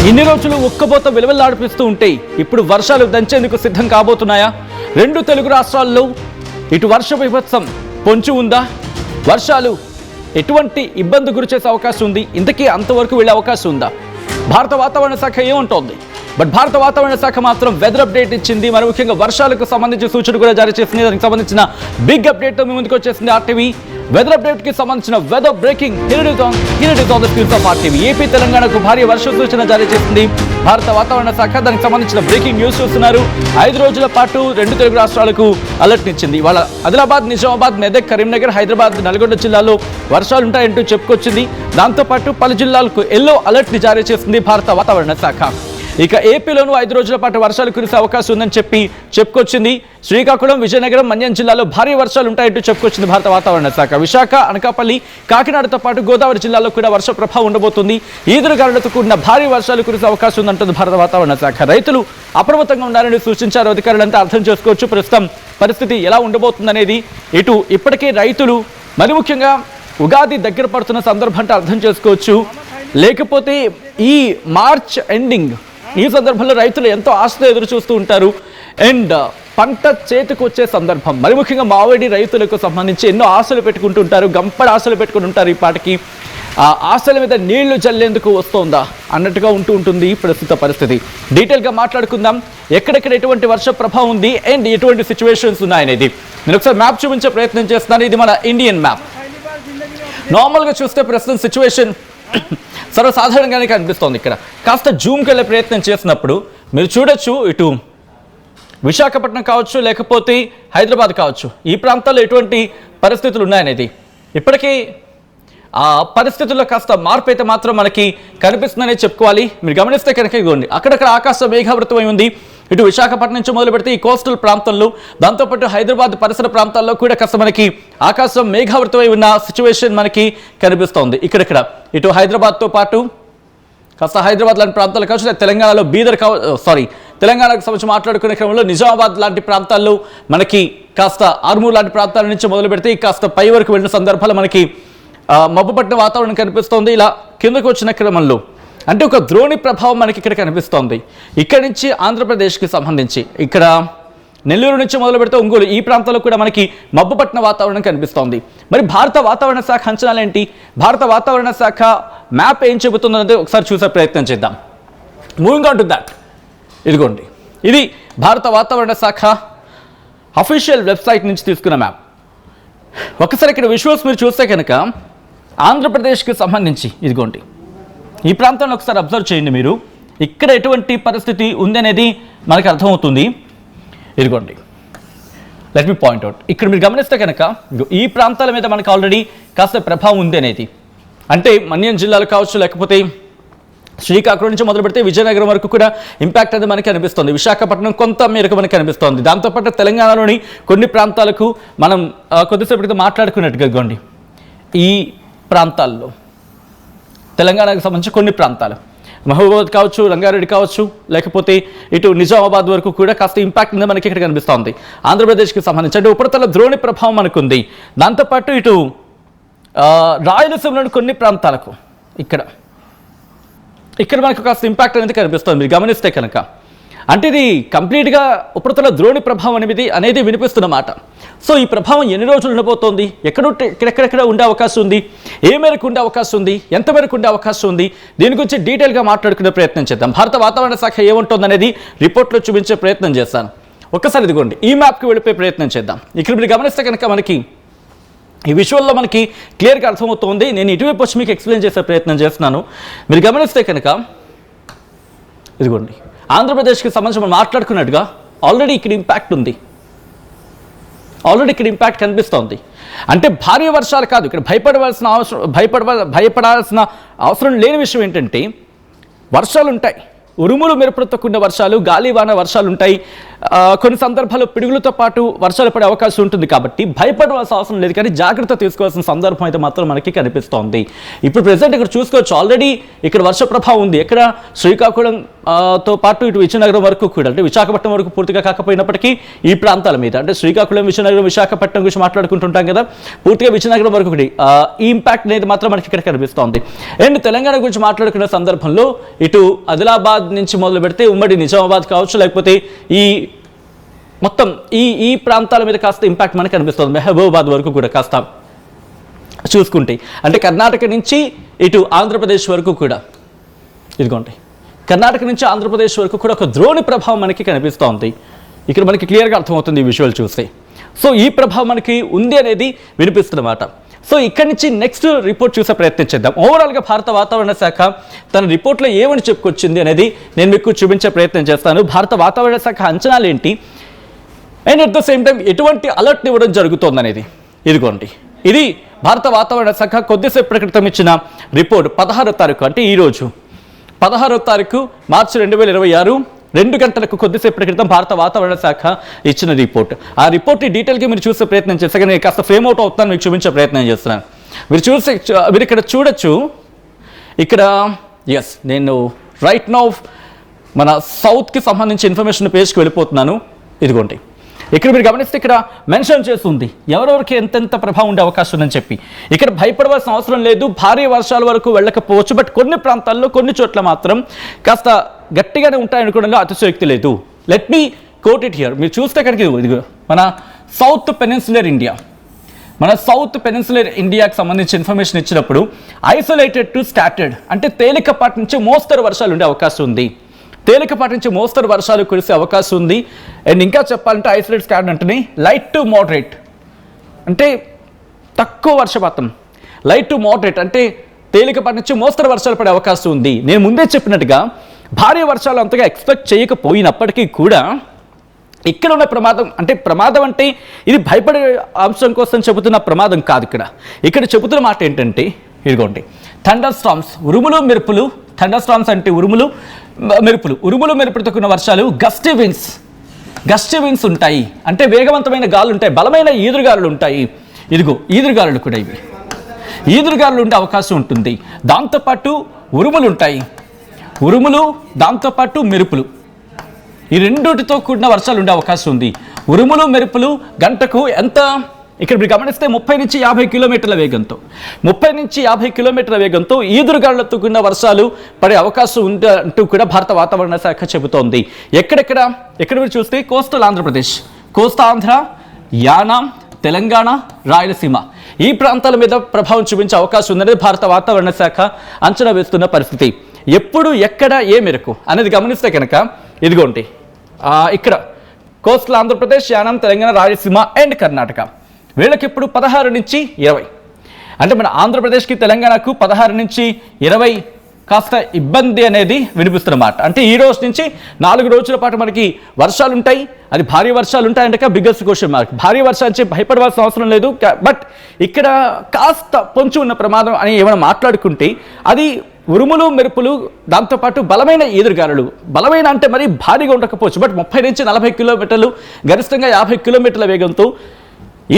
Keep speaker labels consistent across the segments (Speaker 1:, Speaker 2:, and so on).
Speaker 1: ఇన్ని రోజులు ఉక్కబోత విలువలాడిపిస్తూ ఉంటే ఇప్పుడు వర్షాలు దంచేందుకు సిద్ధం కాబోతున్నాయా? రెండు తెలుగు రాష్ట్రాల్లో ఇటు వర్ష విభత్సం పొంచి ఉందా? వర్షాలు ఎటువంటి ఇబ్బంది గురి చేసే అవకాశం ఉంది? ఇంతకీ అంతవరకు వెళ్ళే అవకాశం ఉందా? భారత వాతావరణ శాఖ ఏమంటోంది? బట్ భారత వాతావరణ శాఖ మాత్రం వెదర్ అప్డేట్ ఇచ్చింది. మరి ముఖ్యంగా వర్షాలకు సంబంధించి సూచన కూడా జారీ చేసింది. దానికి సంబంధించిన బిగ్ అప్డేట్తో మీ ముందుకు వచ్చేసింది ఆర్టీవీ. వెదర్ అప్డేట్ కి సంబంధించిన weather breaking here it is on the screens of RTV. AP తెలంగాణకు భారీ వర్ష సూచన జారీ చేసింది భారత వాతావరణ శాఖ. దానికి సంబంధించిన బ్రేకింగ్ న్యూస్ చూస్తున్నారు. 5 రోజుల పాటు రెండు తెలుగు రాష్ట్రాలకు అలర్ట్ ఇచ్చింది. ఇవాళ ఆదిలాబాద్, నిజామాబాద్, మెదక్, కరీంనగర్, హైదరాబాద్, నల్గొండ జిల్లాలో వర్షాలు ఉంటాయంటూ చెప్పుకొచ్చింది. దాంతోపాటు పలు జిల్లాలకు ఎల్లో అలర్ట్ ని జారీ చేసింది భారత వాతావరణ శాఖ. ఇక ఏపీలోనూ 5 రోజుల పాటు వర్షాలు కురిసే అవకాశం ఉందని చెప్పుకొచ్చింది. శ్రీకాకుళం, విజయనగరం, మన్యం జిల్లాలో భారీ వర్షాలు ఉంటాయంటూ చెప్పుకొచ్చింది భారత వాతావరణ శాఖ. విశాఖ, అనకాపల్లి, కాకినాడతో పాటు గోదావరి జిల్లాలో కూడా వర్ష ప్రభావం ఉండబోతుంది. ఈదురుగాలులతో కూడిన భారీ వర్షాలు కురిసే అవకాశం ఉందంటుంది భారత వాతావరణ శాఖ. రైతులు అప్రమత్తంగా ఉండాలని సూచించారు అధికారులంతా. అర్థం చేసుకోవచ్చు ప్రస్తుతం పరిస్థితి ఎలా ఉండబోతుందనేది. ఇప్పటికే రైతులు మరి ముఖ్యంగా ఉగాది దగ్గర పడుతున్న సందర్భంతో అర్థం చేసుకోవచ్చు. లేకపోతే ఈ మార్చ్ ఎండింగ్ ఈ సందర్భంలో రైతులు ఎంతో ఆశతో ఎదురు చూస్తూ ఉంటారు. అండ్ పంట చేతికి వచ్చే సందర్భం మరి ముఖ్యంగా మామిడి రైతులకు సంబంధించి ఎన్నో ఆశలు పెట్టుకుంటూ ఉంటారు. గంపడి ఆశలు పెట్టుకుని ఉంటారు. ఈ పాటికి ఆ ఆశల మీద నీళ్లు చల్లేందుకు వస్తుందా అన్నట్టుగా ఉంటుంది ప్రస్తుత పరిస్థితి. డీటెయిల్గా మాట్లాడుకుందాం. ఎక్కడెక్కడ ఎటువంటి వర్ష ప్రభావం ఉంది అండ్ ఎటువంటి సిచ్యువేషన్స్ ఉన్నాయనేది నేను ఒకసారి మ్యాప్ చూపించే ప్రయత్నం చేస్తున్నాను. ఇది మన ఇండియన్ మ్యాప్. నార్మల్గా చూస్తే ప్రస్తుతం సిచ్యువేషన్ సర్వసాధారణంగానే కనిపిస్తోంది. ఇక్కడ కాస్త జూమ్కి వెళ్ళే ప్రయత్నం చేసినప్పుడు మీరు చూడొచ్చు, ఇటు విశాఖపట్నం కావచ్చు, లేకపోతే హైదరాబాద్ కావచ్చు, ఈ ప్రాంతాల్లో ఎటువంటి పరిస్థితులు ఉన్నాయనేది. ఇప్పటికీ ఆ పరిస్థితుల్లో కాస్త మార్పు అయితే మాత్రం మనకి కనిపిస్తుందనే చెప్పుకోవాలి. మీరు గమనిస్తే కనుక ఇదిగోండి, అక్కడక్కడ ఆకాశం మేఘావృతమై ఉంది. ఇటు విశాఖపట్నం నుంచి మొదలు పెడితే ఈ కోస్టల్ ప్రాంతంలో, దాంతోపాటు హైదరాబాద్ పరిసర ప్రాంతాల్లో కూడా కాస్త మనకి ఆకాశం మేఘావృతమై ఉన్న సిచ్యువేషన్ మనకి కనిపిస్తోంది. ఇక్కడెక్కడ ఇటు హైదరాబాద్తో పాటు కాస్త హైదరాబాద్ లాంటి ప్రాంతాలు కావచ్చు, తెలంగాణలో తెలంగాణకు సంబంధించి మాట్లాడుకునే క్రమంలో నిజామాబాద్ లాంటి ప్రాంతాల్లో మనకి కాస్త ఆర్మూర్ లాంటి ప్రాంతాల నుంచి మొదలు పెడితే కాస్త పై వరకు వెళ్ళిన సందర్భాలు మనకి మబ్బుపట్టిన వాతావరణం కనిపిస్తోంది. ఇలా కిందకు వచ్చిన క్రమంలో అంటే ఒక ద్రోణి ప్రభావం మనకి ఇక్కడ కనిపిస్తోంది. ఇక్కడి నుంచి ఆంధ్రప్రదేశ్కి సంబంధించి ఇక్కడ నెల్లూరు నుంచి మొదలు పెడితే ఒంగోలు ఈ ప్రాంతాల్లో కూడా మనకి మబ్బుపట్టిన వాతావరణం కనిపిస్తోంది. మరి భారత వాతావరణ శాఖ అంచనాలు ఏంటి? భారత వాతావరణ శాఖ మ్యాప్ ఏం చెబుతుందనేది ఒకసారి చూసే ప్రయత్నం చేద్దాం. మూవింగ్ ఆన్ టు దాట్, ఇదిగోండి, ఇది భారత వాతావరణ శాఖ అఫీషియల్ వెబ్సైట్ నుంచి తీసుకున్న మ్యాప్. ఒకసారి ఇక్కడ విజువల్స్ మీరు చూస్తే కనుక ఆంధ్రప్రదేశ్కి సంబంధించి ఇదిగోండి, ఈ ప్రాంతాన్ని ఒకసారి అబ్జర్వ్ చేయండి. మీరు ఇక్కడ ఎటువంటి పరిస్థితి ఉంది అనేది మనకు అర్థమవుతుంది. ఇదిగోండి, లెట్ మీ పాయింట్ అవుట్. ఇక్కడ మీరు గమనిస్తే కనుక ఈ ప్రాంతాల మీద మనకు ఆల్రెడీ కాస్త ప్రభావం ఉంది అనేది. అంటే మన్యం జిల్లాలు కావచ్చు, లేకపోతే శ్రీకాకుళం నుంచి మొదలు పెడితే విజయనగరం వరకు కూడా ఇంపాక్ట్ అనేది మనకి కనిపిస్తుంది. విశాఖపట్నం కొంత మేరకు మనకి కనిపిస్తుంది. దాంతోపాటు తెలంగాణలోని కొన్ని ప్రాంతాలకు మనం కొద్దిసేపు క్రితం మాట్లాడుకున్నట్టుగా ఇదిగోండి, ఈ ప్రాంతాల్లో తెలంగాణకు సంబంధించి కొన్ని ప్రాంతాలు మహబూబాబాద్ కావచ్చు, రంగారెడ్డి కావచ్చు, లేకపోతే ఇటు నిజామాబాద్ వరకు కూడా కాస్త ఇంపాక్ట్ అనేది మనకి ఇక్కడ కనిపిస్తోంది. ఆంధ్రప్రదేశ్కి సంబంధించి అంటే ఉపరితల ద్రోణి ప్రభావం మనకుంది. దాంతోపాటు ఇటు రాయలసీమలోని కొన్ని ప్రాంతాలకు ఇక్కడ మనకు కాస్త ఇంపాక్ట్ అనేది కనిపిస్తుంది. మీరు గమనిస్తే కనుక అంటే ఇది కంప్లీట్గా ఉపరితల ద్రోణి ప్రభావం అనేది వినిపిస్తున్నమాట. సో ఈ ప్రభావం ఎన్ని రోజులు ఉండబోతోంది, ఎక్కడెక్కడ ఉండే అవకాశం ఉంది, ఏ మేరకు ఉండే అవకాశం ఉంది, ఎంత మేరకు ఉండే అవకాశం ఉంది, దీని గురించి డీటెయిల్గా మాట్లాడుకునే ప్రయత్నం చేద్దాం. భారత వాతావరణ శాఖ ఏముంటుంది అనేది రిపోర్ట్లో చూపించే ప్రయత్నం చేస్తాను. ఒక్కసారి ఇదిగోండి, ఈ మ్యాప్కి వెళ్ళిపోయే ప్రయత్నం చేద్దాం. ఇక్కడ మీరు గమనిస్తే కనుక మనకి ఈ విజువల్లో మనకి క్లియర్గా అర్థమవుతుంది. నేను ఇటువైపు వచ్చి మీకు ఎక్స్ప్లెయిన్ చేసే ప్రయత్నం చేస్తున్నాను. మీరు గమనిస్తే కనుక ఇదిగోండి, ఆంధ్రప్రదేశ్కి సంబంధించి మనం మాట్లాడుకున్నట్టుగా ఆల్రెడీ ఇక్కడ ఇంపాక్ట్ ఉంది. ఆల్రెడీ ఇక్కడ ఇంపాక్ట్ కనిపిస్తోంది. అంటే భారీ వర్షాలు కాదు, ఇక్కడ భయపడాల్సిన అవసరం లేని విషయం ఏంటంటే వర్షాలు ఉంటాయి, ఉరుములు మెరుపులతో కూడిన వర్షాలు, గాలి వాన వర్షాలు ఉంటాయి. కొన్ని సందర్భాల్లో పిడుగులతో పాటు వర్షాలు పడే అవకాశం ఉంటుంది కాబట్టి భయపడవలసిన అవసరం లేదు, కానీ జాగ్రత్త తీసుకోవాల్సిన సందర్భం అయితే మాత్రం మనకి కనిపిస్తోంది. ఇప్పుడు ప్రెసెంట్ ఇక్కడ చూసుకోవచ్చు, ఆల్రెడీ ఇక్కడ వర్ష ప్రభావం ఉంది. ఎక్కడ శ్రీకాకుళం తో పాటు ఇటు విజయనగరం వరకు కూడా, అంటే విశాఖపట్నం వరకు పూర్తిగా కాకపోయినప్పటికీ ఈ ప్రాంతాల మీద, అంటే శ్రీకాకుళం, విజయనగరం, విశాఖపట్నం గురించి మాట్లాడుకుంటుంటాం కదా, పూర్తిగా విజయనగరం వరకు ఈ ఇంపాక్ట్ అనేది మాత్రం మనకి ఇక్కడ కనిపిస్తోంది. అండ్ తెలంగాణ గురించి మాట్లాడుకున్న సందర్భంలో ఇటు ఆదిలాబాద్ నుంచి మొదలు పెడితే ఉమ్మడి నిజామాబాద్ కావచ్చు, లేకపోతే ఈ మొత్తం ఈ ప్రాంతాల మీద కాస్త ఇంపాక్ట్ మనకు కనిపిస్తుంది. మహబూబాబాద్ వరకు కూడా కాస్త చూసుకుంటే, అంటే కర్ణాటక నుంచి ఇటు ఆంధ్రప్రదేశ్ వరకు కూడా, ఇదిగోండి కర్ణాటక నుంచి ఆంధ్రప్రదేశ్ వరకు కూడా ఒక ద్రోణి ప్రభావం మనకి కనిపిస్తోంది. ఇక్కడ మనకి క్లియర్గా అర్థమవుతుంది ఈ విజువల్ చూస్తే. సో ఈ ప్రభావం మనకి ఉంది అనేది వినిపిస్తున్నమాట. సో ఇక్కడి నుంచి నెక్స్ట్ రిపోర్ట్ చూసే ప్రయత్నం చేద్దాం. ఓవరాల్గా భారత వాతావరణ శాఖ తన రిపోర్ట్లో ఏమని చెప్పుకొచ్చింది అనేది నేను మీకు చూపించే ప్రయత్నం చేస్తాను. భారత వాతావరణ శాఖ అంచనాలు ఏంటి, and at the same time ఎటువంటి అలర్ట్ ఇవ్వడం జరుగుతుంది అనేది ఇదిగోండి. ఇది భారత వాతావరణ శాఖ కొద్దిసేపటి క్రితం ఇచ్చిన రిపోర్ట్. 16వ తారీఖు, అంటే ఈరోజు 16వ తారీఖు మార్చి 2026 2 గంటలకు కొద్దిసేపటి క్రితం భారత వాతావరణ శాఖ ఇచ్చిన రిపోర్ట్. ఆ రిపోర్ట్ డీటెయిల్గా మీరు చూసే ప్రయత్నం చేస్తే, కానీ కాస్త ఫ్రేమ్ అవుట్ అవుతాను, మీకు చూపించే ప్రయత్నం చేస్తున్నాను. మీరు ఇక్కడ చూడొచ్చు. ఇక్కడ నేను రైట్ నౌ మన సౌత్కి సంబంధించి ఇన్ఫర్మేషన్ పేజ్కి వెళ్ళిపోతున్నాను. ఇదిగోండి, ఇక్కడ మీరు గమనిస్తే ఇక్కడ మెన్షన్ చేస్తుంది ఎవరెవరికి ఎంతెంత ప్రభావం ఉండే అవకాశం ఉందని చెప్పి. ఇక్కడ భయపడవలసిన అవసరం లేదు, భారీ వర్షాల వరకు వెళ్ళకపోవచ్చు, బట్ కొన్ని ప్రాంతాల్లో కొన్ని చోట్ల మాత్రం కాస్త గట్టిగానే ఉంటాయనుకోవడంలో అతిశయోక్తి లేదు. Let me coat it here. మీరు చూస్తే కనుక ఇదిగో మన సౌత్ పెనిన్సులర్ ఇండియాకి సంబంధించి ఇన్ఫర్మేషన్ ఇచ్చినప్పుడు ఐసోలేటెడ్ టు స్కాటర్డ్, అంటే తేలికపాటి నుంచి మోస్తరు వర్షాలు ఉండే అవకాశం ఉంది. తేలికపాటి నుంచి మోస్తరు వర్షాలు కురిసే అవకాశం ఉంది. అండ్ ఇంకా చెప్పాలంటే ఐసోలేట్ స్కాటర్డ్ అంటే లైట్ టు మోడరేట్, అంటే తక్కువ వర్షపాతం. లైట్ టు మోడరేట్ అంటే తేలికపాటి నుంచి మోస్తరు వర్షాలు పడే అవకాశం ఉంది. నేను ముందే చెప్పినట్టుగా భారీ వర్షాలు అంతగా ఎక్స్పెక్ట్ చేయకపోయినప్పటికీ కూడా ఇక్కడ ఉన్న ప్రమాదం అంటే ఇది భయపడే అంశం కోసం చెబుతున్న ప్రమాదం కాదు. ఇక్కడ చెబుతున్న మాట ఏంటంటే ఇదిగోండి, థండర్ స్టార్మ్స్, ఉరుములు మెరుపులు. థండర్ స్టార్మ్స్ అంటే ఉరుములు మెరుపులతో కూడిన వర్షాలు. గస్టీ విన్స్ ఉంటాయి, అంటే వేగవంతమైన గాలులు ఉంటాయి, బలమైన ఈదురుగాలులు ఉంటాయి. ఇదిగో ఈదురుగాలులు కూడా, ఇవి ఈదురుగాలులు ఉండే అవకాశం ఉంటుంది. దాంతోపాటు ఉరుములు దాంతోపాటు మెరుపులు, ఈ రెండుటితో కూడిన వర్షాలు ఉండే అవకాశం ఉంది. ఉరుములు మెరుపులు గంటకు ఎంత, ఇక్కడ మీరు గమనిస్తే 30 నుంచి 50 కిలోమీటర్ల వేగంతో ఈదురుగాళ్లతో కూడిన వర్షాలు పడే అవకాశం ఉంది అంటూ కూడా భారత వాతావరణ శాఖ చెబుతోంది. ఎక్కడ మీరు చూస్తే కోస్టల్ ఆంధ్రప్రదేశ్, కోస్తా ఆంధ్ర, యానాం, తెలంగాణ, రాయలసీమ ఈ ప్రాంతాల మీద ప్రభావం చూపించే అవకాశం ఉందనేది భారత వాతావరణ శాఖ అంచనా వేస్తున్న పరిస్థితి. ఎప్పుడు ఎక్కడ ఏ మేరకు అనేది గమనిస్తే కనుక ఇదిగోండి, ఇక్కడ కోస్టల్ ఆంధ్రప్రదేశ్, యానాం, తెలంగాణ, రాయలసీమ అండ్ కర్ణాటక వీళ్ళకి ఇప్పుడు 16 నుంచి 20, అంటే మన ఆంధ్రప్రదేశ్కి తెలంగాణకు 16 నుంచి 20 కాస్త ఇబ్బంది అనేది వినిపిస్తున్నమాట. అంటే ఈ రోజు నుంచి 4 రోజుల పాటు మనకి వర్షాలు ఉంటాయి. అది భారీ వర్షాలు ఉంటాయంటే బిగ్గెస్ట్ క్వశ్చన్ మార్క్. భారీ వర్షాలు నుంచి భయపడవలసిన అవసరం లేదు, బట్ ఇక్కడ కాస్త పొంచి ఉన్న ప్రమాదం అని ఏమైనా మాట్లాడుకుంటే అది ఉరుములు మెరుపులు, దాంతోపాటు బలమైన ఈదురుగాలులు. బలమైన అంటే మరి భారీగా ఉండకపోవచ్చు, బట్ 30 నుంచి 40 కిలోమీటర్లు, గరిష్టంగా 50 కిలోమీటర్ల వేగంతో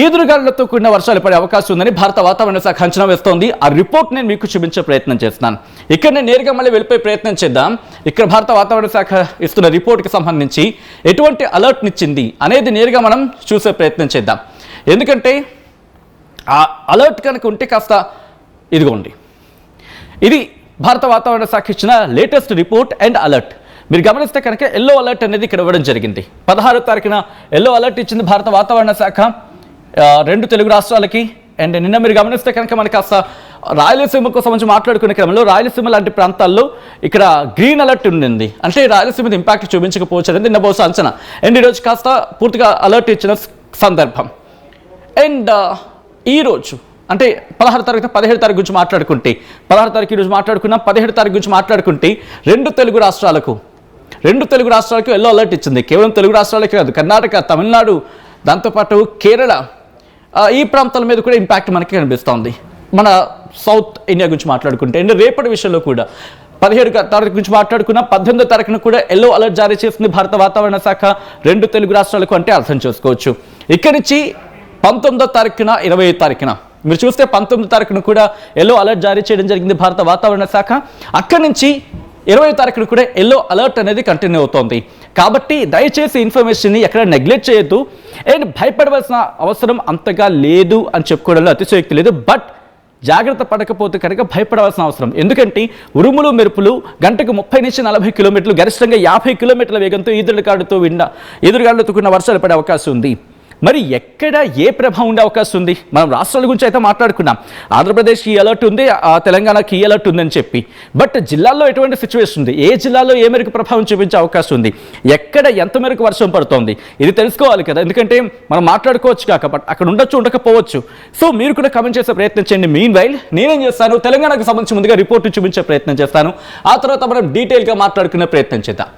Speaker 1: ఈదురుగాలులతో కూడిన వర్షాలు పడే అవకాశం ఉందని భారత వాతావరణ శాఖ అంచనా వేస్తోంది. ఆ రిపోర్ట్ నేను మీకు చూపించే ప్రయత్నం చేస్తున్నాను. ఇక్కడ నేను నేరుగా మళ్ళీ వెళ్ళిపోయే ప్రయత్నం చేద్దాం. ఇక్కడ భారత వాతావరణ శాఖ ఇస్తున్న రిపోర్ట్కి సంబంధించి ఎటువంటి అలర్ట్నిచ్చింది అనేది నేరుగా మనం చూసే ప్రయత్నం చేద్దాం. ఎందుకంటే ఆ అలర్ట్ కనుక ఉంటే కాస్త ఇదిగోండి, ఇది భారత వాతావరణ శాఖ ఇచ్చిన లేటెస్ట్ రిపోర్ట్ అండ్ అలర్ట్. మీరు గమనిస్తే కనుక ఎల్లో అలర్ట్ అనేది ఇక్కడ ఇవ్వడం జరిగింది. 16వ తారీఖున ఎల్లో అలర్ట్ ఇచ్చింది భారత వాతావరణ శాఖ 2 తెలుగు రాష్ట్రాలకి. అండ్ నిన్న మీరు గమనిస్తే కనుక మనకి కాస్త రాయలసీమకు సంబంధించి మాట్లాడుకునే క్రమంలో రాయలసీమ లాంటి ప్రాంతాల్లో ఇక్కడ గ్రీన్ అలర్ట్ ఉండింది. అంటే రాయలసీమ మీద ఇంపాక్ట్ చూపించకపోవచ్చు అనేది నిన్న బహుశా అంచనా. అండ్ ఈరోజు కాస్త పూర్తిగా అలర్ట్ ఇచ్చిన సందర్భం. అండ్ ఈరోజు అంటే 16వ తారీఖు 17వ తారీఖు గురించి మాట్లాడుకుంటే, 16వ తారీఖు ఈరోజు మాట్లాడుకున్నాం, 17వ తారీఖు గురించి మాట్లాడుకుంటే 2 తెలుగు రాష్ట్రాలకు ఎల్లో అలర్ట్ ఇచ్చింది. కేవలం తెలుగు రాష్ట్రాలకే కాదు, కర్ణాటక, తమిళనాడు, దాంతోపాటు కేరళ ఈ ప్రాంతాల మీద కూడా ఇంపాక్ట్ మనకి కనిపిస్తోంది. మన సౌత్ ఇండియా గురించి మాట్లాడుకుంటే అండ్ రేపటి విషయంలో కూడా 17వ తారీఖు గురించి మాట్లాడుకున్నాం. 18వ తారీఖున కూడా ఎల్లో అలర్ట్ జారీ చేసింది భారత వాతావరణ శాఖ 2 తెలుగు రాష్ట్రాలకు అంటే అర్థం చేసుకోవచ్చు. ఇక్కడి నుంచి 19వ తారీఖున 20వ తారీఖున మీరు చూస్తే 19వ తారీఖున కూడా ఎల్లో అలర్ట్ జారీ చేయడం జరిగింది భారత వాతావరణ శాఖ. అక్కడి నుంచి 20వ తారీఖున కూడా ఎల్లో అలర్ట్ అనేది కంటిన్యూ అవుతోంది. కాబట్టి దయచేసి ఇన్ఫర్మేషన్ని ఎక్కడ నెగ్లెక్ట్ చేయొద్దు. అండ్ భయపడవలసిన అవసరం అంతగా లేదు అని చెప్పుకోవడంలో అతిశయోక్తి లేదు. బట్ జాగ్రత్త పడకపోతే కనుక భయపడవలసిన అవసరం. ఎందుకంటే ఉరుములు మెరుపులు గంటకు 30 నుంచి 40 కిలోమీటర్లు గరిష్టంగా 50 కిలోమీటర్ల వేగంతో ఎదురుగాడుతో కూడిన వర్షాలు పడే అవకాశం ఉంది. మరి ఎక్కడ ఏ ప్రభావం ఉండే అవకాశం ఉంది? మనం రాష్ట్రాల గురించి అయితే మాట్లాడుకున్నాం. ఆంధ్రప్రదేశ్కి ఈ అలర్ట్ ఉంది, తెలంగాణకి ఈ అలర్ట్ ఉందని చెప్పి. బట్ జిల్లాల్లో ఎటువంటి సిచ్యువేషన్ ఉంది? ఏ జిల్లాలో ఏ మేరకు ప్రభావం చూపించే అవకాశం ఉంది? ఎక్కడ ఎంత మేరకు వర్షం పడుతోంది? ఇది తెలుసుకోవాలి కదా. ఎందుకంటే మనం మాట్లాడుకోవచ్చు కాక బట్ అక్కడ ఉండొచ్చు ఉండకపోవచ్చు. సో మీరు కూడా కమెంట్ చేసే ప్రయత్నం చేయండి. మీన్ వైల్ నేనేం చేస్తాను, తెలంగాణకు సంబంధించి ముందుగా రిపోర్ట్ చూపించే ప్రయత్నం చేస్తాను. ఆ తర్వాత మనం డీటెయిల్గా మాట్లాడుకునే ప్రయత్నం చేద్దాం.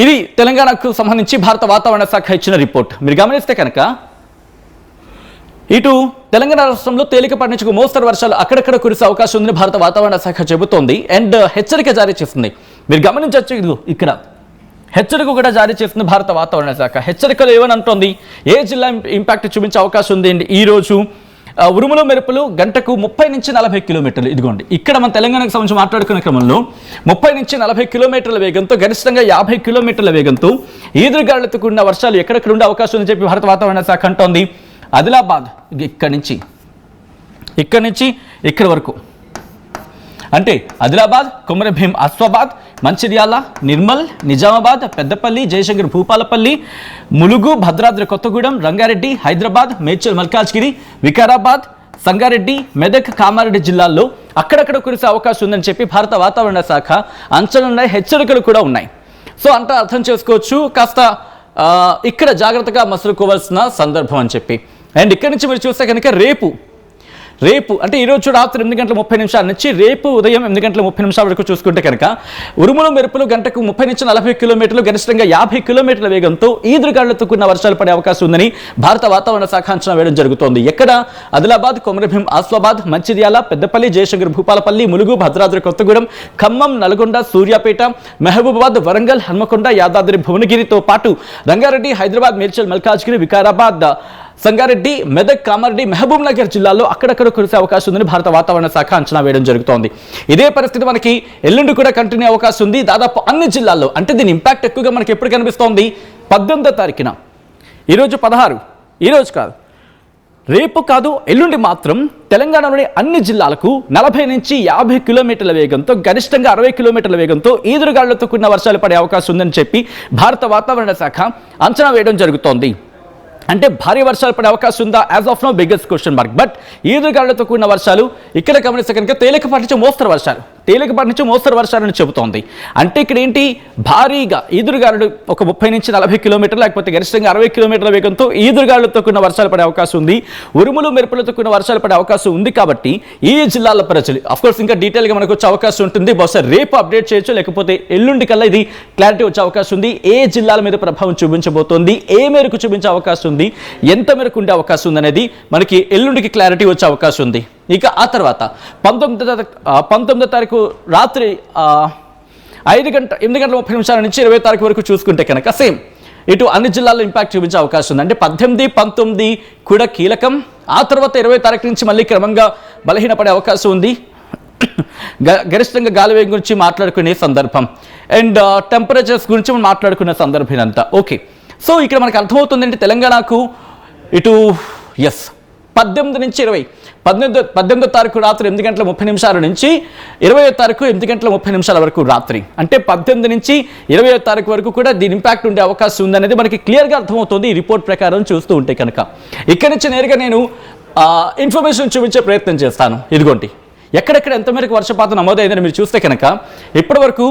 Speaker 1: ఇది తెలంగాణకు సంబంధించి భారత వాతావరణ శాఖ ఇచ్చిన రిపోర్ట్. మీరు గమనిస్తే కనుక ఇటు తెలంగాణ రాష్ట్రంలో తేలికపాటి నుంచి మోస్తరు వర్షాలు అక్కడక్కడ కురిసే అవకాశం ఉందని భారత వాతావరణ శాఖ చెబుతోంది. అండ్ హెచ్చరిక జారీ చేస్తుంది. మీరు గమనించవచ్చు, ఇదిగో ఇక్కడ హెచ్చరిక కూడా జారీ చేస్తుంది భారత వాతావరణ శాఖ. హెచ్చరికలు ఏమని అంటోంది? ఏ జిల్లా ఇంపాక్ట్ చూపించే అవకాశం ఉంది అండి ఈరోజు? ఉరుములు మెరుపులు గంటకు 30 నుంచి 40 కిలోమీటర్లు. ఇదిగోండి ఇక్కడ మన తెలంగాణకు సంబంధించి మాట్లాడుకునే క్రమంలో 30 నుంచి 40 కిలోమీటర్ల వేగంతో గరిష్టంగా 50 కిలోమీటర్ల వేగంతో ఈదురుగాలులతో కూడిన వర్షాలు ఎక్కడెక్కడ ఉండే అవకాశం ఉందని చెప్పి భారత వాతావరణ శాఖ అంటోంది. ఆదిలాబాద్ ఇక్కడి నుంచి ఇక్కడి వరకు అంటే ఆదిలాబాద్, కొమరంభీం, ఆసిఫాబాద్, మంచిర్యాల, నిర్మల్, నిజామాబాద్, పెద్దపల్లి, జయశంకర్, భూపాలపల్లి, ములుగు, భద్రాద్రి కొత్తగూడెం, రంగారెడ్డి, హైదరాబాద్, మేడ్చల్, మల్కాజ్గిరి, వికారాబాద్, సంగారెడ్డి, మెదక్, కామారెడ్డి జిల్లాల్లో అక్కడక్కడ కురిసే అవకాశం ఉందని చెప్పి భారత వాతావరణ శాఖ అంచనాలున్నాయి. హెచ్చరికలు కూడా ఉన్నాయి. సో అంటే అర్థం చేసుకోవచ్చు, కాస్త ఇక్కడ జాగ్రత్తగా మసులుకోవాల్సిన సందర్భం అని చెప్పి. అండ్ ఇక్కడి నుంచి మీరు చూస్తే కనుక రేపు అంటే ఈరోజు రాత్రి 8:30 నుంచి రేపు ఉదయం 8:30 వరకు చూసుకుంటే కనుక ఉరుములు మెరుపులు గంటకు 30 నుంచి 40 కిలోమీటర్లు గరిష్టంగా 50 కిలోమీటర్ల వేగంతో ఈదురుగాలులతో కూడిన వర్షాలు పడే అవకాశం ఉందని భారత వాతావరణ శాఖ అంచనా వేయడం జరుగుతోంది. ఎక్కడ? ఆదిలాబాద్, కొమరంభీం, ఆసిఫాబాద్, మంచిర్యాల, పెద్దపల్లి, జయశంకర్, భూపాలపల్లి, ములుగు, భద్రాద్రి కొత్తగూడెం, ఖమ్మం, నల్గొండ, సూర్యాపేట, మహబూబాబాద్, వరంగల్, హన్మకొండ, యాదాద్రి భువనగిరితో పాటు రంగారెడ్డి, హైదరాబాద్, మేడ్చల్, మల్కాజ్గిరి, వికారాబాద్, సంగారెడ్డి, మెదక్, కామారెడ్డి, మహబూబ్ నగర్ జిల్లాల్లో అక్కడక్కడ కురిసే అవకాశం ఉందని భారత వాతావరణ శాఖ అంచనా వేయడం జరుగుతోంది. ఇదే పరిస్థితి మనకి ఎల్లుండి కూడా కంటిన్యూ అవకాశం ఉంది దాదాపు అన్ని జిల్లాల్లో. అంటే దీని ఇంపాక్ట్ ఎక్కువగా మనకి ఎప్పుడు కనిపిస్తోంది? 18వ తారీఖున. ఈరోజు 16, ఈరోజు కాదు, రేపు కాదు, ఎల్లుండి మాత్రం తెలంగాణలోని అన్ని జిల్లాలకు 40 నుంచి 50 కిలోమీటర్ల వేగంతో గరిష్టంగా 60 కిలోమీటర్ల వేగంతో ఈదురుగాలులతో కూడిన వర్షాలు పడే అవకాశం ఉందని చెప్పి భారత వాతావరణ శాఖ అంచనా వేయడం జరుగుతోంది. అంటే భారీ వర్షాలు పడే అవకాశం ఉందా? As of no biggest question mark. But ఈదురుగాలులతో కూడిన వర్షాలు ఇక్కడ గమనిస్తే కనుక తేలికపాటి నుంచి మోస్తరు వర్షాలను చెబుతోంది. అంటే ఇక్కడ ఏంటి? భారీగా ఈదురుగాలులు ఒక 30 నుంచి 40 కిలోమీటర్లు లేకపోతే గరిష్టంగా 60 కిలోమీటర్ల వేగంతో ఈదురుగాలులతో కూడిన వర్షాలు పడే అవకాశం ఉంది. ఉరుములు మెరుపులతో కూడిన వర్షాలు పడే అవకాశం ఉంది. కాబట్టి ఈ జిల్లాల ప్రజలు అఫ్కోర్స్ ఇంకా డీటెయిల్గా మనకు వచ్చే అవకాశం ఉంటుంది. బహుశా రేపు అప్డేట్ చేయొచ్చు, లేకపోతే ఎల్లుండి కల్లా ఇది క్లారిటీ వచ్చే అవకాశం ఉంది. ఏ జిల్లాల మీద ప్రభావం చూపించబోతోంది, ఏ మేరకు చూపించే అవకాశం ఉంది, ఎంత మేరకు ఉండే అవకాశం ఉంది అనేది మనకి ఎల్లుండికి క్లారిటీ వచ్చే అవకాశం ఉంది. ఇక ఆ తర్వాత 19వ తారీఖు రాత్రి 8:30 నుంచి 20వ తారీఖు వరకు చూసుకుంటే కనుక సేమ్ ఇటు అన్ని జిల్లాల్లో ఇంపాక్ట్ చూపించే అవకాశం ఉంది. అంటే 18, 19 కూడా కీలకం. ఆ తర్వాత 20వ తారీఖు నుంచి మళ్ళీ క్రమంగా బలహీనపడే అవకాశం ఉంది. గరిష్టంగా గాలి వేగం గురించి మాట్లాడుకునే సందర్భం అండ్ టెంపరేచర్స్ గురించి మనం మాట్లాడుకునే సందర్భం అంతా ఓకే. సో ఇక్కడ మనకు అర్థమవుతుందంటే తెలంగాణకు ఇటు 18 నుంచి 20, 18వ తారీఖు రాత్రి 8:30 నుంచి 20వ తారీఖు 8:30 వరకు రాత్రి. అంటే 18 నుంచి 20వ తారీఖు వరకు కూడా దీని ఇంపాక్ట్ ఉండే అవకాశం ఉందనేది మనకి క్లియర్గా అర్థమవుతుంది ఈ రిపోర్ట్ ప్రకారం చూస్తూ ఉంటే కనుక. ఇక్కడి నుంచి నేరుగా నేను ఇన్ఫర్మేషన్ చూపించే ప్రయత్నం చేస్తాను. ఇదిగోండి ఎక్కడెక్కడ ఎంత మేరకు వర్షపాతం నమోదైందని మీరు చూస్తే కనుక ఇప్పటి వరకు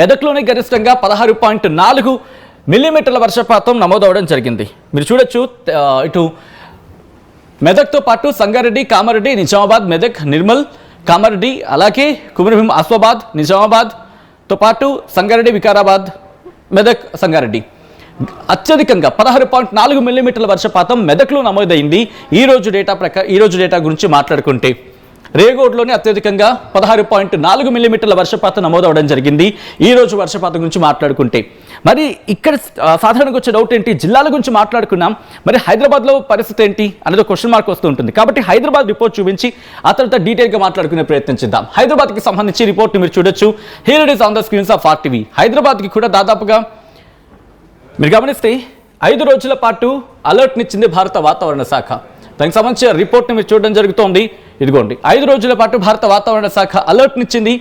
Speaker 1: మెదక్లోనే గరిష్టంగా 16.4 మిల్లీమీటర్ల వర్షపాతం నమోదవడం జరిగింది. మీరు చూడొచ్చు ఇటు మెదక్తో పాటు సంగారెడ్డి, కామారెడ్డి, నిజామాబాద్, మెదక్, నిర్మల్, కామారెడ్డి, అలాగే కుమరంభీం, ఆసిఫాబాద్, నిజామాబాద్తో పాటు సంగారెడ్డి, వికారాబాద్, మెదక్, సంగారెడ్డి అత్యధికంగా 16.4 మిల్లీమీటర్ల వర్షపాతం మెదక్లో నమోదైంది ఈ రోజు డేటా గురించి మాట్లాడుకుంటే. రేగోడ్లోని అత్యధికంగా 16.4 మిల్లీమీటర్ల వర్షపాతం నమోదవడం జరిగింది. ఈ రోజు వర్షపాతం గురించి మాట్లాడుకుంటే మరి ఇక్కడ సాధారణంగా వచ్చే డౌట్ ఏంటి, జిల్లాల గురించి మాట్లాడుకున్నాం, మరి హైదరాబాద్లో పరిస్థితి ఏంటి అనేది క్వశ్చన్ మార్క్ వస్తూ ఉంటుంది. కాబట్టి హైదరాబాద్ రిపోర్ట్ చూపించి ఆ తర్వాత డీటెయిల్గా మాట్లాడుకునే ప్రయత్నం చేద్దాం. హైదరాబాద్కి సంబంధించి రిపోర్ట్ని మీరు చూడొచ్చు. Here it is on the screens of RTV. హైదరాబాద్కి కూడా దాదాపుగా మీరు గమనిస్తే 5 రోజుల పాటు అలర్ట్నిచ్చింది భారత వాతావరణ శాఖ. దానికి సంబంధించిన రిపోర్ట్ని మీరు చూడడం జరుగుతోంది. ఇదిగోండి, 5 రోజుల పాటు భారత వాతావరణ శాఖ అలర్ట్నిచ్చింది.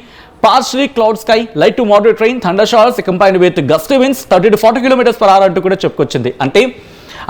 Speaker 1: Partially cloud sky, light to moderate rain, thunder showers combined with gusty winds 30 to 40 km/h అంటూ కూడా చెప్పుకొచ్చింది. అంటే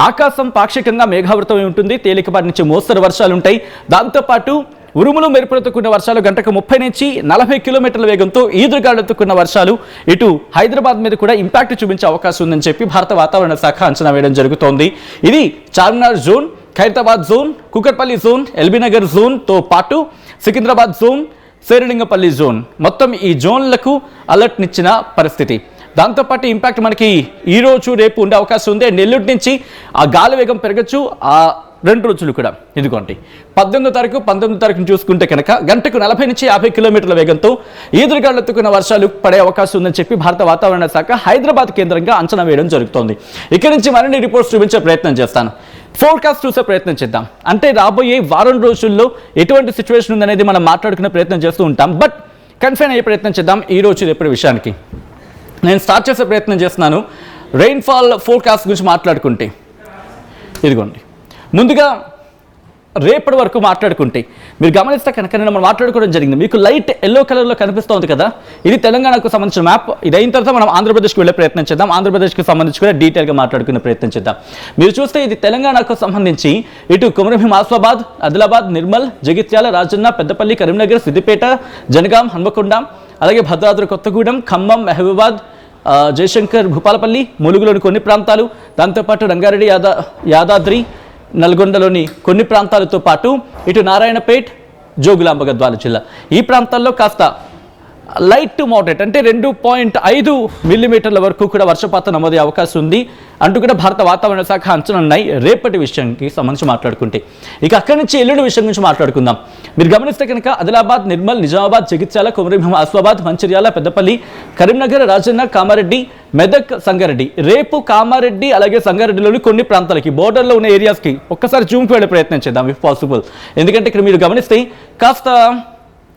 Speaker 1: ఆకాశం పాక్షికంగా మేఘావృతమై ఉంటుంది, తేలికపాటి నుంచి మోస్తరు వర్షాలు ఉంటాయి. దాంతోపాటు ఉరుములు మెరుపులతో కూడిన వర్షాలు గంటకు 30 నుంచి 40 కిలోమీటర్ల వేగంతో ఈదురుగాలులతో కూడిన వర్షాలు ఇటు హైదరాబాద్ మీద కూడా ఇంపాక్ట్ చూపించే అవకాశం ఉందని చెప్పి భారత వాతావరణ శాఖ అంచనా వేయడం జరుగుతోంది. ఇది Charminar zone, Khairatabad zone, Kukatpally zone, LB Nagar జోన్తో పాటు సికింద్రాబాద్ జోన్, శేరిలింగపల్లి జోన్, మొత్తం ఈ జోన్లకు అలర్ట్నిచ్చిన పరిస్థితి. దాంతోపాటు ఇంపాక్ట్ మనకి ఈ రోజు రేపు ఉండే అవకాశం ఉంది. నెల్లూరు నుంచి ఆ గాలి వేగం పెరగచ్చు ఆ 2 రోజులు కూడా. ఇదిగోండి 19 తారీఖును చూసుకుంటే కనుక గంటకు 40 నుంచి 50 కిలోమీటర్ల వేగంతో ఈదురుగాలులతో కూడిన వర్షాలు పడే అవకాశం ఉందని చెప్పి భారత వాతావరణ శాఖ హైదరాబాద్ కేంద్రంగా అంచనా వేయడం జరుగుతోంది. ఇక్కడి నుంచి మరిన్ని రిపోర్ట్స్ చూపించే ప్రయత్నం చేస్తాను. ఫోర్కాస్ట్ చూసే ప్రయత్నం చేద్దాం. అంటే రాబోయే వారం రోజుల్లో ఎటువంటి సిచ్యువేషన్ ఉందనేది మనం మాట్లాడుకునే ప్రయత్నం చేస్తూ ఉంటాం. బట్ కన్ఫైన్ అయ్యే ప్రయత్నం చేద్దాం ఈ రోజు రేపటి విషయానికి. నేను స్టార్ట్ చేసే ప్రయత్నం చేస్తున్నాను. రెయిన్ఫాల్ ఫోర్కాస్ట్ గురించి మాట్లాడుకుంటే ఇదిగోండి, ముందుగా రేపటి వరకు మాట్లాడుకుంటే మీరు గమనిస్తే కనుక నేను మనం మాట్లాడుకోవడం జరిగింది. మీకు లైట్ ఎల్లో కలర్లో కనిపిస్తుంది కదా, ఇది తెలంగాణకు సంబంధించిన మ్యాప్. ఇది అయిన తర్వాత మనం ఆంధ్రప్రదేశ్కి వెళ్ళే ప్రయత్నం చేద్దాం. ఆంధ్రప్రదేశ్కి సంబంధించి కూడా డీటెయిల్గా మాట్లాడుకునే ప్రయత్నం చేద్దాం. మీరు చూస్తే ఇది తెలంగాణకు సంబంధించి ఇటు కొమరంభీం, ఆసిఫాబాద్, ఆదిలాబాద్, నిర్మల్, జగిత్యాల, రాజన్న, పెద్దపల్లి, కరీంనగర్, సిద్దిపేట, జనగాం, హన్మకొండ, అలాగే భద్రాద్రి కొత్తగూడెం, ఖమ్మం, మహబూబాద్, జయశంకర్, భూపాలపల్లి, ములుగులోని కొన్ని ప్రాంతాలు, దాంతోపాటు రంగారెడ్డి, యాదాద్రి, నల్గొండలోని కొన్ని ప్రాంతాలతో పాటు ఇటు నారాయణపేట్, జోగులాంబ, గద్వాల జిల్లా ఈ ప్రాంతాల్లో కాస్త లైట్ టు మోడరేట్ అంటే 2.5 మిల్లీమీటర్ల వరకు కూడా వర్షపాతం నమోదయ్యే అవకాశం ఉంది అంటూ కూడా భారత వాతావరణ శాఖ అంచనా ఉన్నాయి. రేపటి విషయానికి సంబంధించి మాట్లాడుకుంటే ఇక అక్కడి నుంచి ఎల్లుండి విషయం గురించి మాట్లాడుకుందాం. మీరు గమనిస్తే కనుక ఆదిలాబాద్, నిర్మల్, నిజామాబాద్, జగిత్యాల, కొమరంభీం, ఆసిఫాబాద్, మంచిర్యాల, పెద్దపల్లి, కరీంనగర్, రాజన్న, కామారెడ్డి, మెదక్, సంగారెడ్డి. రేపు కామారెడ్డి అలాగే సంగారెడ్డిలోని కొన్ని ప్రాంతాలకి బోర్డర్లో ఉన్న ఏరియాస్కి ఒక్కసారి జూమ్కి వెళ్ళే ప్రయత్నం చేద్దాం ఇఫ్ పాసిబుల్. ఎందుకంటే ఇక్కడ మీరు గమనిస్తే కాస్త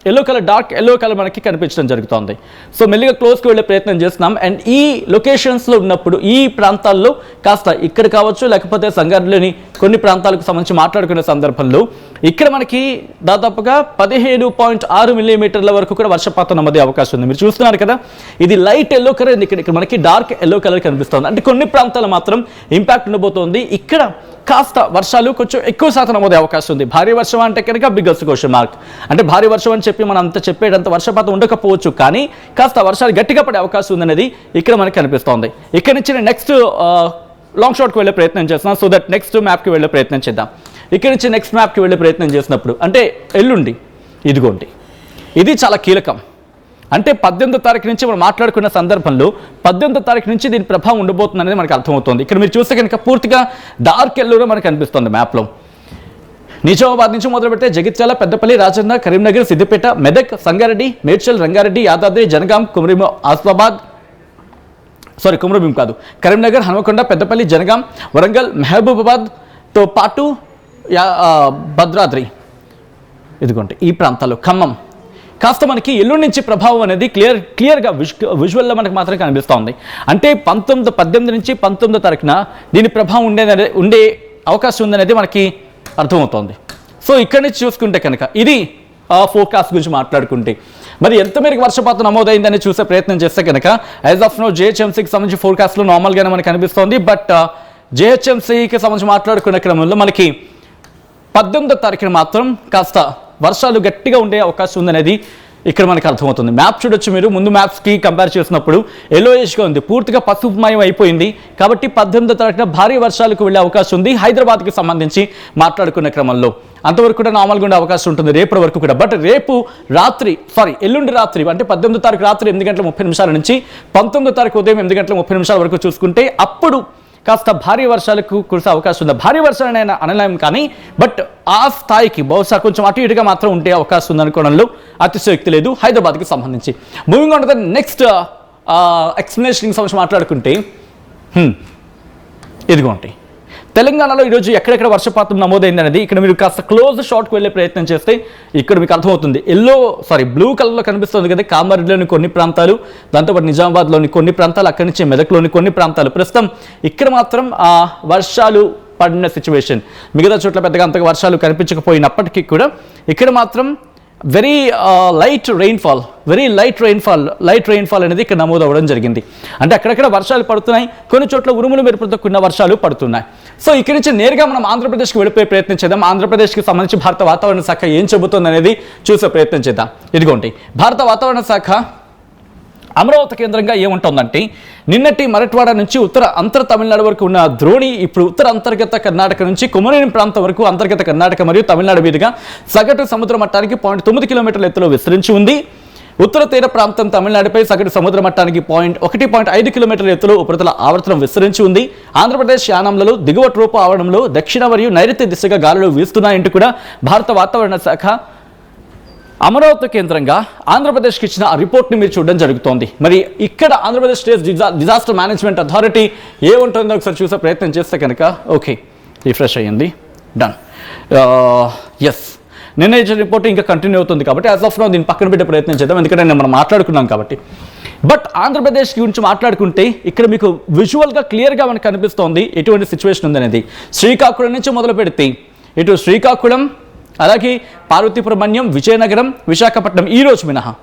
Speaker 1: yellow colour, dark yellow colour మనకి కనిపించడం జరుగుతుంది. సో మెల్లిగా క్లోజ్కి వెళ్ళే ప్రయత్నం చేస్తున్నాం. అండ్ ఈ లొకేషన్స్లో ఉన్నప్పుడు ఈ ప్రాంతాల్లో కాస్త ఇక్కడ కావచ్చు, లేకపోతే సంగారెడ్డిలోని కొన్ని ప్రాంతాలకు సంబంధించి మాట్లాడుకునే సందర్భంలో ఇక్కడ మనకి దాదాపుగా 15.6 మిల్లీమీటర్ల వరకు కూడా వర్షపాతం నమోదే అవకాశం ఉంది. మీరు చూస్తున్నారు కదా, ఇది లైట్ ఎల్లో కలర్, ఇక్కడ మనకి డార్క్ ఎల్లో కలర్ కనిపిస్తుంది. అంటే కొన్ని ప్రాంతాలు మాత్రం ఇంపాక్ట్ ఉండబోతోంది. ఇక్కడ కాస్త వర్షాలు కొంచెం ఎక్కువ శాతం నమోదే అవకాశం ఉంది. భారీ వర్షం అంటే కనుక బిగ్గెస్ట్ క్వశ్చన్ మార్క్. అంటే భారీ వర్షం అని చెప్పి మనం అంత చెప్పేటంత వర్షపాతం ఉండకపోవచ్చు, కానీ కాస్త వర్షాలు గట్టిగా పడే అవకాశం ఉందనేది ఇక్కడ మనకి కనిపిస్తోంది. ఇక్కడ నుంచి నెక్స్ట్ లాంగ్ షాట్కి వెళ్ళే ప్రయత్నం చేస్తున్నాం. సో దట్ నెక్స్ట్ మ్యాప్కి వెళ్ళే ప్రయత్నం చేద్దాం. ఇక్కడ నుంచి నెక్స్ట్ మ్యాప్కి వెళ్ళే ప్రయత్నం చేసినప్పుడు అంటే ఎల్లుండి, ఇదిగోండి ఇది చాలా కీలకం. అంటే 18వ తారీఖు నుంచి మనం మాట్లాడుకున్న సందర్భంలో 18వ తారీఖు నుంచి దీని ప్రభావం ఉండబోతుంది అనేది మనకు అర్థమవుతుంది. ఇక్కడ మీరు చూస్తే కనుక పూర్తిగా డార్క్ ఎల్లోగా మనకు కనిపిస్తుంది మ్యాప్లో. నిజామాబాద్ నుంచి మొదలు పెడితే జగిత్యాల, పెద్దపల్లి, రాజన్న, కరీంనగర్, సిద్దిపేట, మెదక్, సంగారెడ్డి, మేడ్చల్, రంగారెడ్డి, యాదాద్రి, జనగాం, కొమరంభీం, ఆసిఫాబాద్, కొమరంభీం కాదు, కరీంనగర్, హన్మకొండ, పెద్దపల్లి, జనగాం, వరంగల్, మహబూబాబాద్తో పాటు భద్రాద్రి, ఇదిగోండి ఈ ప్రాంతాల్లో, ఖమ్మం కాస్త మనకి ఎల్లుండి నుంచి ప్రభావం అనేది క్లియర్గా విజువల్లో మనకు మాత్రమే కనిపిస్తూ అంటే 18 నుంచి 19వ తారీఖున దీని ప్రభావం ఉండే అవకాశం ఉందనేది మనకి అర్థమవుతోంది. సో ఇక్కడి నుంచి చూసుకుంటే కనుక ఇది ఫోర్కాస్ట్ గురించి మాట్లాడుకుంటే మరి ఎంత మేరకు వర్షపాతం నమోదైందని చూసే ప్రయత్నం చేస్తే కనుక యాజ్ ఆఫ్ నో జిహెచ్ఎంసీకి సంబంధించి ఫోర్కాస్ట్లో నార్మల్గానే మనకు కనిపిస్తోంది. బట్ జిహెచ్ఎంసీకి సంబంధించి మాట్లాడుకునే క్రమంలో మనకి 18వ తారీఖున మాత్రం కాస్త వర్షాలు గట్టిగా ఉండే అవకాశం ఉందనేది ఇక్కడ మనకు అర్థమవుతుంది. మ్యాప్ చూడొచ్చు మీరు, ముందు మ్యాప్స్కి కంపేర్ చేసినప్పుడు ఎల్లోయిష్గా ఉంది, పూర్తిగా పసుపుమయం అయిపోయింది. కాబట్టి 18వ తారీఖున భారీ వర్షాలకు వెళ్ళే అవకాశం ఉంది హైదరాబాద్కి సంబంధించి మాట్లాడుకునే క్రమంలో. అంతవరకు కూడా నార్మల్గా ఉండే అవకాశం ఉంటుంది రేపటి వరకు కూడా. బట్ ఎల్లుండి రాత్రి అంటే 18వ తారీఖు రాత్రి 8:30 నుంచి 19వ తారీఖు ఉదయం 8:30 వరకు చూసుకుంటే అప్పుడు కాస్త భారీ వర్షాలకు కురిసే అవకాశం ఉంది. భారీ వర్షాలైనా అనలేం కానీ బట్ ఆ స్థాయికి బహుశా కొంచెం అటు ఇటుగా మాత్రం ఉండే అవకాశం ఉంది అనుకోవడంలో అతిశయోక్తి లేదు హైదరాబాద్కి సంబంధించి. Moving on to the next explanation సంబంధించి మాట్లాడుకుంటే ఇదిగోండి తెలంగాణలో ఈరోజు ఎక్కడెక్కడ వర్షపాతం నమోదైంది అనేది ఇక్కడ మీరు కాస్త క్లోజ్ షాట్కి వెళ్ళే ప్రయత్నం చేస్తే ఇక్కడ మీకు అర్థమవుతుంది. బ్లూ కలర్లో కనిపిస్తుంది కదా కామారెడ్డిలోని కొన్ని ప్రాంతాలు, దాంతోపాటు నిజామాబాద్లోని కొన్ని ప్రాంతాలు, అక్కడి నుంచి మెదక్లోని కొన్ని ప్రాంతాలు. ప్రస్తుతం ఇక్కడ మాత్రం వర్షాలు పడిన సిచ్యువేషన్. మిగతా చోట్ల పెద్దగా అంతగా వర్షాలు కనిపించకపోయినప్పటికీ కూడా ఇక్కడ మాత్రం వెరీ లైట్ రెయిన్ఫాల్ అనేది ఇక్కడ నమోదు అవ్వడం జరిగింది. అంటే అక్కడక్కడ వర్షాలు పడుతున్నాయి, కొన్ని చోట్ల ఉరుములు మెరుపులతో కూడిన వర్షాలు పడుతున్నాయి. సో ఇక్కడి నుంచి నేరుగా మనం ఆంధ్రప్రదేశ్కి వెళ్ళిపోయే ప్రయత్నం చేద్దాం. ఆంధ్రప్రదేశ్కి సంబంధించి భారత వాతావరణ శాఖ ఏం చెబుతుంది అనేది చూసే ప్రయత్నం చేద్దాం. ఇదిగోండి భారత వాతావరణ శాఖ అమరావతి కేంద్రంగా ఏముంటుందంటే నిన్నటి మరట్వాడ నుంచి అంతర తమిళనాడు వరకు ఉన్న ద్రోణి ఇప్పుడు ఉత్తర అంతర్గత కర్ణాటక నుంచి కుమరేని ప్రాంతం వరకు అంతర్గత కర్ణాటక మరియు తమిళనాడు మీదుగా సగటు సముద్ర మట్టానికి 0.9 కిలోమీటర్ల ఎత్తులో విస్తరించి ఉంది. ఉత్తర తీర ప్రాంతం తమిళనాడుపై సగటు సముద్ర మట్టానికి 1.5 కిలోమీటర్ల ఎత్తులో ఉపరితల ఆవర్తనం విస్తరించి ఉంది. ఆంధ్రప్రదేశ్ యానాంలలో దిగువ ట్రోపు ఆవరణంలో దక్షిణ మరియు నైరుతి దిశగా గాలులు వీస్తున్నాయంటూ కూడా భారత వాతావరణ శాఖ అమరావతి కేంద్రంగా ఆంధ్రప్రదేశ్కి ఇచ్చిన ఆ రిపోర్ట్ని మీరు చూడడం జరుగుతోంది. మరి ఇక్కడ Andhra Pradesh state disaster management authority ఏముంటుందో ఒకసారి చూసే ప్రయత్నం చేస్తే కనుక ఓకే రిఫ్రెష్ అయ్యింది, డన్. ఎస్ నిన్న ఇచ్చిన రిపోర్ట్ ఇంకా కంటిన్యూ అవుతుంది కాబట్టి యాజ్ ఆఫ్ నౌ దీన్ని పక్కన పెట్టే ప్రయత్నం చేద్దాం, ఎందుకంటే మనం మాట్లాడుకున్నాం కాబట్టి. బట్ ఆంధ్రప్రదేశ్ గురించి మాట్లాడుకుంటే ఇక్కడ మీకు విజువల్గా క్లియర్గా మనకు కనిపిస్తోంది ఎటువంటి సిచ్యువేషన్ ఉందనేది. శ్రీకాకుళం నుంచి మొదలు పెడితే ఇటు శ్రీకాకుళం, అలాగే పార్వతీపురం మన్యం, విజయనగరం, విశాఖపట్నం ఈ రోజు మినహా,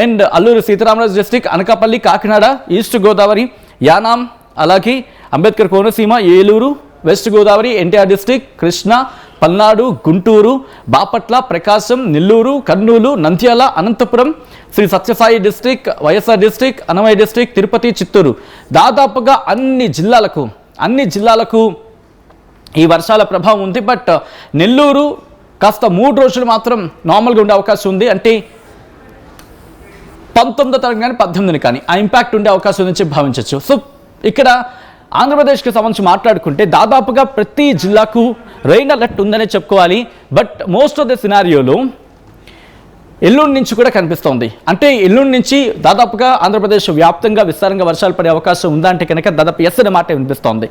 Speaker 1: and Alluri Sitarama Raju district, Anakapalli, Kakinada, east Godavari, Yanam, అలాగే Ambedkar Konaseema, Eluru, west Godavari, NTR district, Krishna, Palnadu, Guntur, Bapatla, Prakasam, Nellore, Kurnool, Nandyal, Anantapur, Sri Sathya Sai district, YSR district, Annamayya district, Tirupati, Chittoor, దాదాపుగా అన్ని జిల్లాలకు ఈ వర్షాల ప్రభావం ఉంది. బట్ నెల్లూరు కాస్త 3 రోజులు మాత్రం నార్మల్గా ఉండే అవకాశం ఉంది. అంటే 19వ తారీఖు కానీ 18ని కానీ ఆ ఇంపాక్ట్ ఉండే అవకాశం నుంచి భావించవచ్చు. సో ఇక్కడ ఆంధ్రప్రదేశ్కి సంబంధించి మాట్లాడుకుంటే దాదాపుగా ప్రతి జిల్లాకు రెయిన్ అలర్ట్ ఉందనే చెప్పుకోవాలి. బట్ మోస్ట్ ఆఫ్ ద సినారియోలో ఎల్లుండి నుంచి కూడా కనిపిస్తోంది. అంటే ఎల్లుండి నుంచి దాదాపుగా ఆంధ్రప్రదేశ్ వ్యాప్తంగా విస్తారంగా వర్షాలు పడే అవకాశం ఉందా అంటే కనుక దాదాపు ఎస్ అనే మాట వినిపిస్తోంది.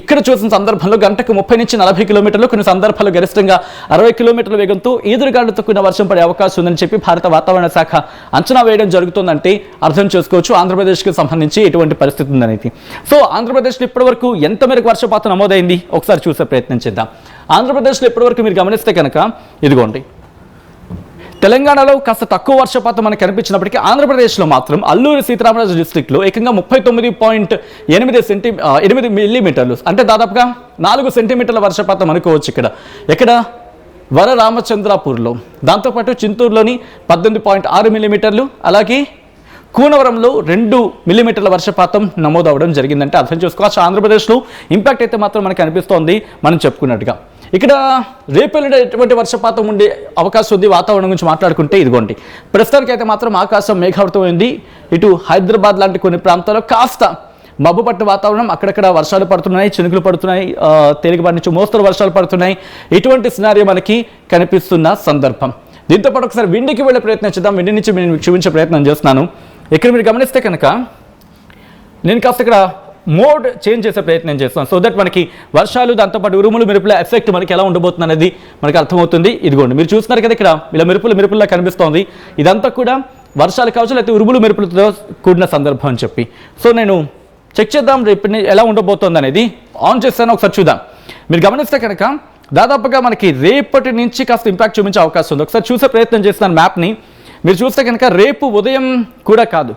Speaker 1: ఇక్కడ చూసిన సందర్భంలో గంటకు 30 నుంచి 40 కిలోమీటర్లు, కొన్ని సందర్భాల్లో గరిష్టంగా 60 కిలోమీటర్ల వేగంతో ఈదురుగాలులతో కూడిన వర్షం పడే అవకాశం ఉందని చెప్పి భారత వాతావరణ శాఖ అంచనా వేయడం జరుగుతుందంటే అర్థం చేసుకోవచ్చు ఆంధ్రప్రదేశ్కి సంబంధించి ఎటువంటి పరిస్థితి ఉందనేది. సో ఆంధ్రప్రదేశ్లో ఇప్పటివరకు ఎంత మేరకు వర్షపాతం నమోదైంది ఒకసారి చూసే ప్రయత్నం చేద్దాం. ఆంధ్రప్రదేశ్లో ఇప్పటివరకు మీరు గమనిస్తే కనుక ఇదిగోండి తెలంగాణలో కాస్త తక్కువ వర్షపాతం మనకు కనిపించినప్పటికీ ఆంధ్రప్రదేశ్లో మాత్రం అల్లూరి సీతారామరాజు డిస్టిక్లో ఏకంగా 39.8 మిల్లీమీటర్లు, అంటే దాదాపుగా 4 సెంటీమీటర్ల వర్షపాతం అనుకోవచ్చు. ఇక్కడ వరరామచంద్రాపూర్లో, దాంతోపాటు చింతూరులోని 18.6 మిల్లీమీటర్లు, అలాగే కూనవరంలో 2 మిల్లీమీటర్ల వర్షపాతం నమోదవడం జరిగిందంటే అర్థం చేసుకోవచ్చు ఆంధ్రప్రదేశ్లో ఇంపాక్ట్ అయితే మాత్రం మనకు అనిపిస్తోంది మనం చెప్పుకున్నట్టుగా. ఇక్కడ రేపెల్లుండే ఎటువంటి వర్షపాతం ఉండే అవకాశం ఉంది వాతావరణం గురించి మాట్లాడుకుంటే ఇదిగోండి ప్రస్తుతానికి అయితే మాత్రం ఆకాశం మేఘావృతమైంది. ఇటు హైదరాబాద్ లాంటి కొన్ని ప్రాంతాల్లో కాస్త మబ్బు పట్టిన వాతావరణం, అక్కడక్కడ వర్షాలు పడుతున్నాయి, చినుకులు పడుతున్నాయి, తేలికపాటి నుంచి మోస్తరు వర్షాలు పడుతున్నాయి. ఇటువంటి సినారియో మనకి కనిపిస్తున్న సందర్భం. దీంతోపాటు ఒకసారి విండికి వెళ్ళే ప్రయత్నం చేద్దాం. విండి నుంచి నేను చూపించే ప్రయత్నం చేస్తున్నాను. ఇక్కడ మీరు గమనిస్తే కనుక నేను కాస్త ఇక్కడ మోడ్ చేంజ్ చేసే ప్రయత్నం చేస్తున్నాను. సో దట్ మనకి వర్షాలు దాంతోపాటు ఉరుములు మెరుపుల ఎఫెక్ట్ మనకి ఎలా ఉండబోతుంది అనేది మనకి అర్థమవుతుంది. ఇదిగోండి మీరు చూస్తున్నారు కదా ఇక్కడ ఇలా మెరుపులా కనిపిస్తోంది. ఇదంతా కూడా వర్షాలు కావచ్చు లేకపోతే ఉరుములు మెరుపులతో కూడిన సందర్భం అని చెప్పి. సో నేను చెక్ చేద్దాం రేపు ఎలా ఉండబోతుంది అనేది. ఆన్ చేస్తాను, ఒకసారి చూద్దాం. మీరు గమనిస్తే కనుక దాదాపుగా మనకి రేపటి నుంచి కాస్త ఇంపాక్ట్ చూపించే అవకాశం ఉంది. ఒకసారి చూసే ప్రయత్నం చేస్తున్నాను మ్యాప్ని. మీరు చూస్తే కనుక రేపు ఉదయం కూడా కాదు,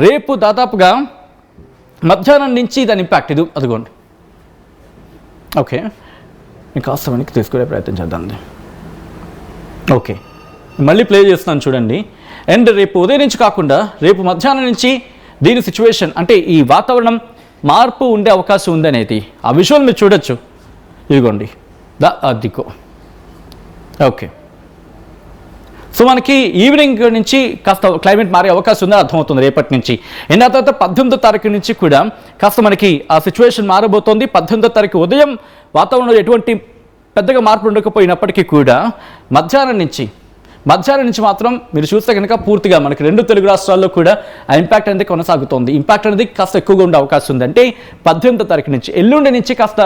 Speaker 1: రేపు దాదాపుగా మధ్యాహ్నం నుంచి దాని ఇంపాక్ట్ ఇది అదిగోండి. ఓకే నేను కాస్త వెనక్కి తీసుకునే ప్రయత్నం చేద్దాం. ఓకే మళ్ళీ ప్లే చేస్తున్నాను చూడండి. అండ్ రేపు ఉదయం నుంచి కాకుండా రేపు మధ్యాహ్నం నుంచి దీని సిచ్యువేషన్ అంటే ఈ వాతావరణం మార్పు ఉండే అవకాశం ఉందనేది ఆ విజువల్ మీరు చూడొచ్చు. ఇదిగోండి అదిగో. ఓకే సో మనకి ఈవినింగ్ నుంచి కాస్త క్లైమేట్ మారే అవకాశం ఉందని అర్థమవుతుంది రేపటి నుంచి. అండ్ ఆ తర్వాత 18వ తారీఖు నుంచి కూడా కాస్త మనకి ఆ సిచ్యువేషన్ మారబోతోంది. 18వ తారీఖు ఉదయం వాతావరణంలో ఎటువంటి పెద్దగా మార్పు ఉండకపోయినప్పటికీ కూడా మధ్యాహ్నం నుంచి మాత్రం మీరు చూస్తే కనుక పూర్తిగా మనకి 2 తెలుగు రాష్ట్రాల్లో కూడా ఆ ఇంపాక్ట్ అనేది కొనసాగుతోంది. ఇంపాక్ట్ అనేది కాస్త ఎక్కువగా ఉండే అవకాశం ఉంది. అంటే 18వ తారీఖు నుంచి ఎల్లుండి నుంచి కాస్త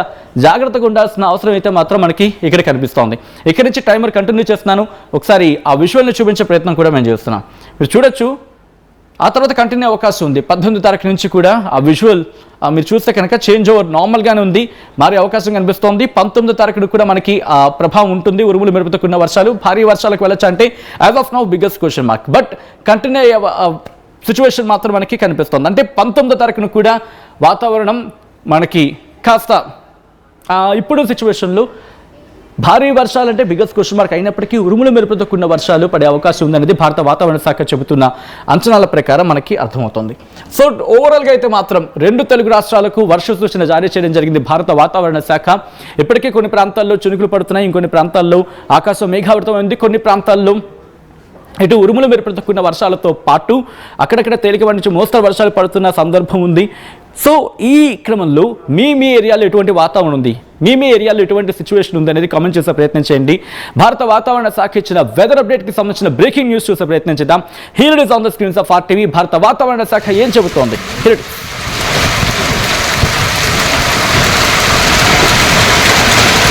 Speaker 1: జాగ్రత్తగా ఉండాల్సిన అవసరం అయితే మాత్రం మనకి ఇక్కడ కనిపిస్తోంది. ఇక్కడ నుంచి టైమర్ కంటిన్యూ చేస్తున్నాను. ఒకసారి ఆ విజువల్ని చూపించే ప్రయత్నం కూడా మేము చేస్తున్నాం. మీరు చూడొచ్చు, ఆ తర్వాత కంటిన్యూ అవకాశం ఉంది. 18వ తారీఖు నుంచి కూడా ఆ విజువల్ మీరు చూస్తే కనుక చేంజ్ ఓవర్ నార్మల్గానే ఉంది, మారే అవకాశం కనిపిస్తోంది. 19వ తారీఖున కూడా మనకి ఆ ప్రభావం ఉంటుంది. ఉరుములు మెరుపుతో కూడిన వర్షాలు, భారీ వర్షాలకు వెళ్ళొచ్చు అంటే as of now biggest question mark. But continue situation మాత్రం మనకి కనిపిస్తుంది. అంటే 19వ తారీఖున కూడా వాతావరణం మనకి కాస్త ఇప్పుడు సిచ్యువేషన్లో భారీ వర్షాలంటే బిగ్గెస్ట్ క్వశ్చన్ మార్క్ అయినప్పటికీ ఉరుములు మెరుపుతో కూడిన వర్షాలు పడే అవకాశం ఉందనేది భారత వాతావరణ శాఖ చెబుతున్న అంచనాల ప్రకారం మనకి అర్థమవుతుంది. సో ఓవరాల్గా అయితే మాత్రం 2 తెలుగు రాష్ట్రాలకు వర్ష సూచన జారీ చేయడం జరిగింది భారత వాతావరణ శాఖ. ఇప్పటికే కొన్ని ప్రాంతాల్లో చినుకులు పడుతున్నాయి, ఇంకొన్ని ప్రాంతాల్లో ఆకాశం మేఘావృతమైంది, కొన్ని ప్రాంతాల్లో ఇటు ఉరుములు మెరుపుతో కూడిన వర్షాలతో పాటు అక్కడక్కడ తేలికపాటి నుంచి మోస్తరు వర్షాలు పడుతున్న సందర్భం ఉంది. సో ఈ క్రమంలో మీ ఏరియాలో ఎటువంటి వాతావరణం ఉంది, మీ ఏరియాలో ఎటువంటి సిచ్యువేషన్ ఉంది అనేది కామెంట్ చేసే ప్రయత్నం చేయండి. భారత వాతావరణ శాఖ ఇచ్చిన వెదర్ అప్డేట్కి సంబంధించిన బ్రేకింగ్ న్యూస్ చూసే ప్రయత్నం చేద్దాం. Here it is on the screens of RTV. భారత వాతావరణ శాఖ ఏం చెబుతోంది? Here it is.